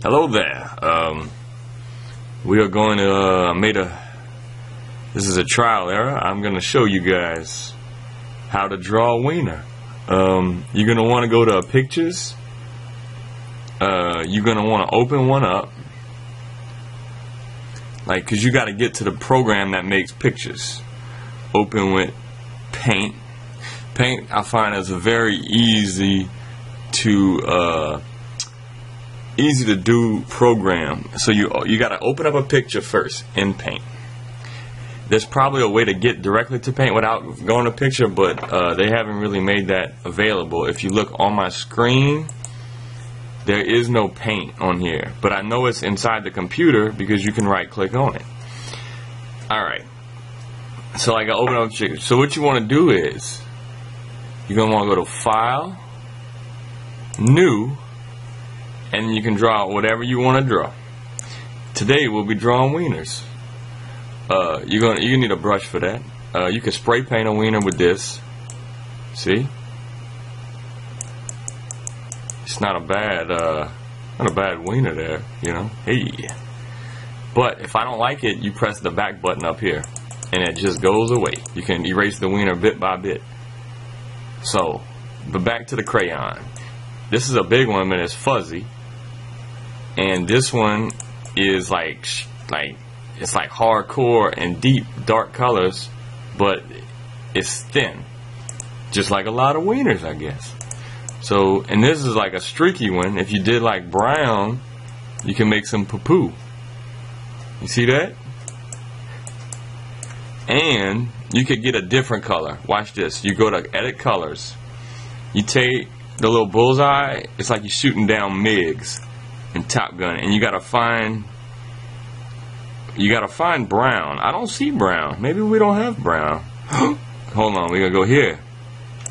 Hello there. We are going to this is a trial error. I'm going to show you guys how to draw a wiener. You're going to want to go to pictures. You're going to want to open one up, like, because you got to get to the program that makes pictures. Open with paint. Paint, I find, is a very easy to do program. So you got to open up a picture first in Paint. There's probably a way to get directly to Paint without going to picture, but they haven't really made that available. If you look on my screen, there is no Paint on here, but I know it's inside the computer because you can right click on it. Alright, so I got to open up a picture. So what you want to do is you're going to want to go to File, New, and you can draw whatever you want to draw. Today we'll be drawing wieners. You need a brush for that. You can spray paint a wiener with this. See? It's not a bad wiener there, you know. Hey. But if I don't like it, you press the back button up here, and it just goes away. You can erase the wiener bit by bit. So, but back to the crayon. This is a big one, but it's fuzzy. And this one is it's like hardcore and deep dark colors, but it's thin, just like a lot of wieners, I guess. So, and this is like a streaky one. If you did like brown, you can make some poo-poo. You see that? And you could get a different color. Watch this. You go to Edit Colors. You take the little bullseye. It's like you're shooting down MiGs in Top Gun, and you gotta find brown. I don't see brown. Maybe we don't have brown. Hold on, we're gonna go here,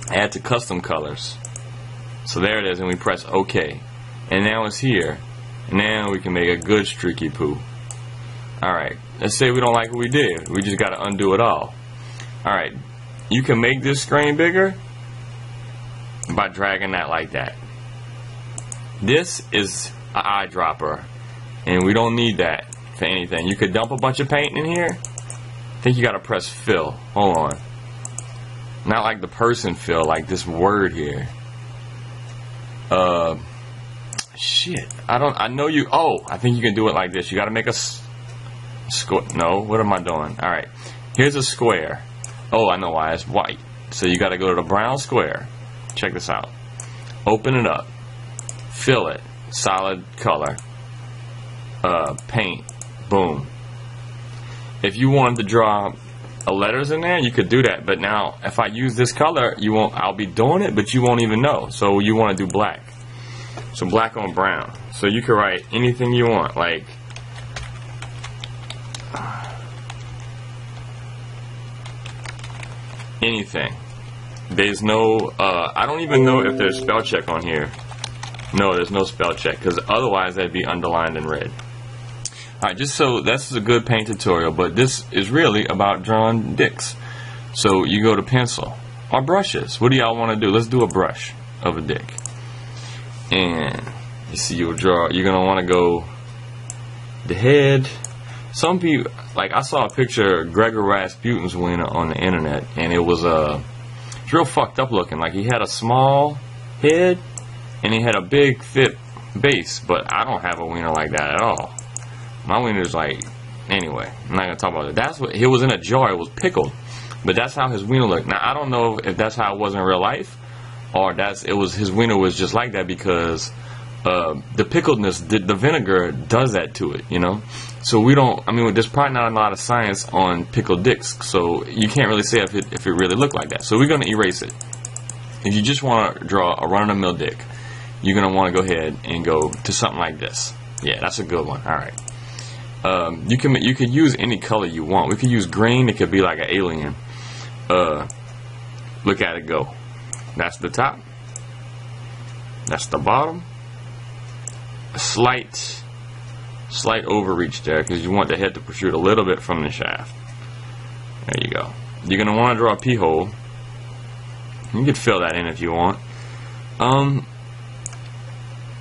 add to custom colors. So there it is, and we press OK, and now it's here. Now we can make a good streaky poo. Alright, let's say we don't like what we did. We just gotta undo it all. Alright, you can make this screen bigger by dragging that like that. This is an eyedropper, and we don't need that for anything. You could dump a bunch of paint in here. I think you gotta press fill. Hold on. Not like the person fill, like this word here. Shit. I know you. Oh, I think you can do it like this. You gotta make a square. No, what am I doing? Alright. Here's a square. Oh, I know why. It's white. So you gotta go to the brown square. Check this out. Open it up. Fill it. Solid color. Paint. Boom. If you wanted to draw letters in there, you could do that. But now, if I use this color, you won't. I'll be doing it, but you won't even know. So you want to do black. So black on brown. So you can write anything you want, like anything. There's no. I don't even know if there's spell check on here. No, there's no spell check, because otherwise that'd be underlined in red. Alright, just so this is a good paint tutorial, but this is really about drawing dicks. So you go to pencil or brushes. What do y'all want to do? Let's do a brush of a dick. And you see, you're gonna want to go the head. Some people, like, I saw a picture of Gregor Rasputin's wiener on the internet, and it was it's real fucked up looking. Like, he had a small head and he had a big thick base, but I don't have a wiener like that at all. My wiener's like, anyway, I'm not gonna talk about it. That's what, it was in a jar, it was pickled, but that's how his wiener looked. Now I don't know if that's how it was in real life, or his wiener was just like that because the pickledness, the vinegar does that to it, you know. So we don't. I mean, there's probably not a lot of science on pickled dicks, so you can't really say if it really looked like that. So we're gonna erase it. If you just want to draw a run-of-the-mill dick, you're gonna want to go ahead and go to something like this. Yeah, that's a good one. All right. You can use any color you want. We could use green. It could be like an alien. Look at it go. That's the top. That's the bottom. A slight overreach there because you want the head to protrude a little bit from the shaft. There you go. You're gonna want to draw a pee hole. You can fill that in if you want.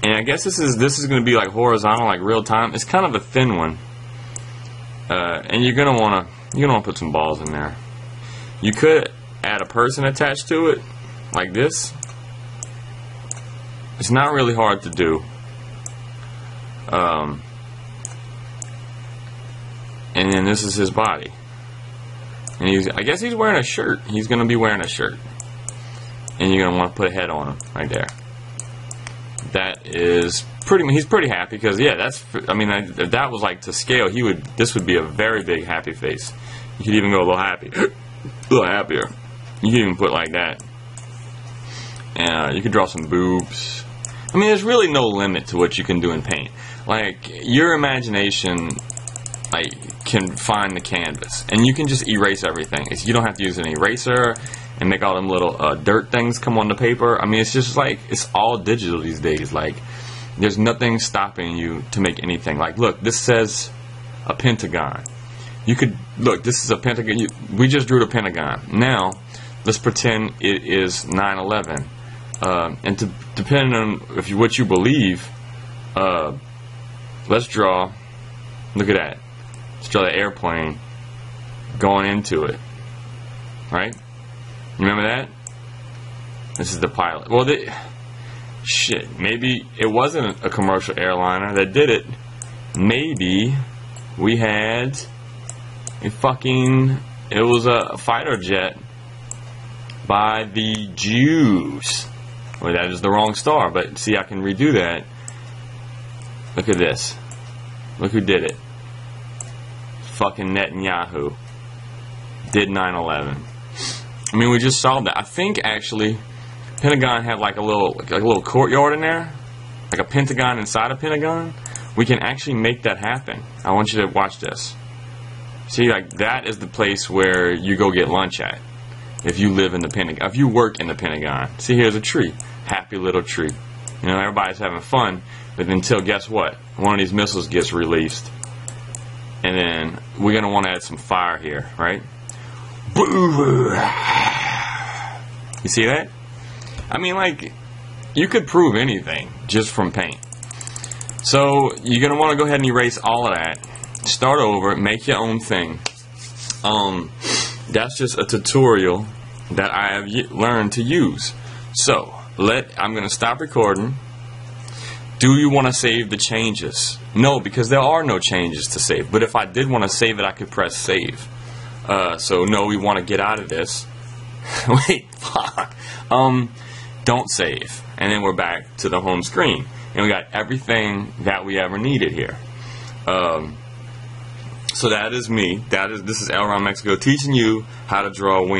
And I guess this is going to be like horizontal, like real time. It's kind of a thin one, and you're gonna want to put some balls in there. You could add a person attached to it, like this. It's not really hard to do. And then this is his body, and I guess he's wearing a shirt. He's gonna be wearing a shirt, and you're gonna want to put a head on him right there. That is he's pretty happy because, yeah, I mean, if that was like to scale, this would be a very big happy face. You could even go a little happy, a little happier. You could even put like that. And you could draw some boobs. I mean, there's really no limit to what you can do in paint. Like, your imagination, like, can find the canvas, and you can just erase everything. You don't have to use an eraser and make all them little dirt things come on the paper. I mean, it's just like, it's all digital these days. Like, there's nothing stopping you to make anything. Like, look, this says a pentagon. You could, look, this is a pentagon. We just drew the pentagon. Now, let's pretend it is 9/11. And depending on what you believe, let's draw, look at that. Let's draw the airplane going into it. Right? Remember that? This is the pilot. Well, shit, maybe it wasn't a commercial airliner that did it. Maybe we had it was a fighter jet by the Jews. Well, that is the wrong star, but see, I can redo that. Look at this. Look who did it. Fucking Netanyahu did 9/11. I mean, we just solved that. I think actually, Pentagon had like a little courtyard in there, like a pentagon inside a pentagon. We can actually make that happen. I want you to watch this. See, like, that is the place where you go get lunch at. If you live in the Pentagon, if you work in the Pentagon. See, here's a tree, happy little tree. You know, everybody's having fun, but until, guess what? One of these missiles gets released, and then we're gonna want to add some fire here, right? You see that? I mean, like, you could prove anything just from paint. So you're gonna want to go ahead and erase all of that. Start over, make your own thing. That's just a tutorial that I have learned to use. So I'm gonna stop recording. Do you want to save the changes? No, because there are no changes to save. But if I did want to save it, I could press save. So no, we want to get out of this. Wait, fuck. Don't save. And then we're back to the home screen. And we got everything that we ever needed here. So that is me. This is Elron Mexico teaching you how to draw a wiener.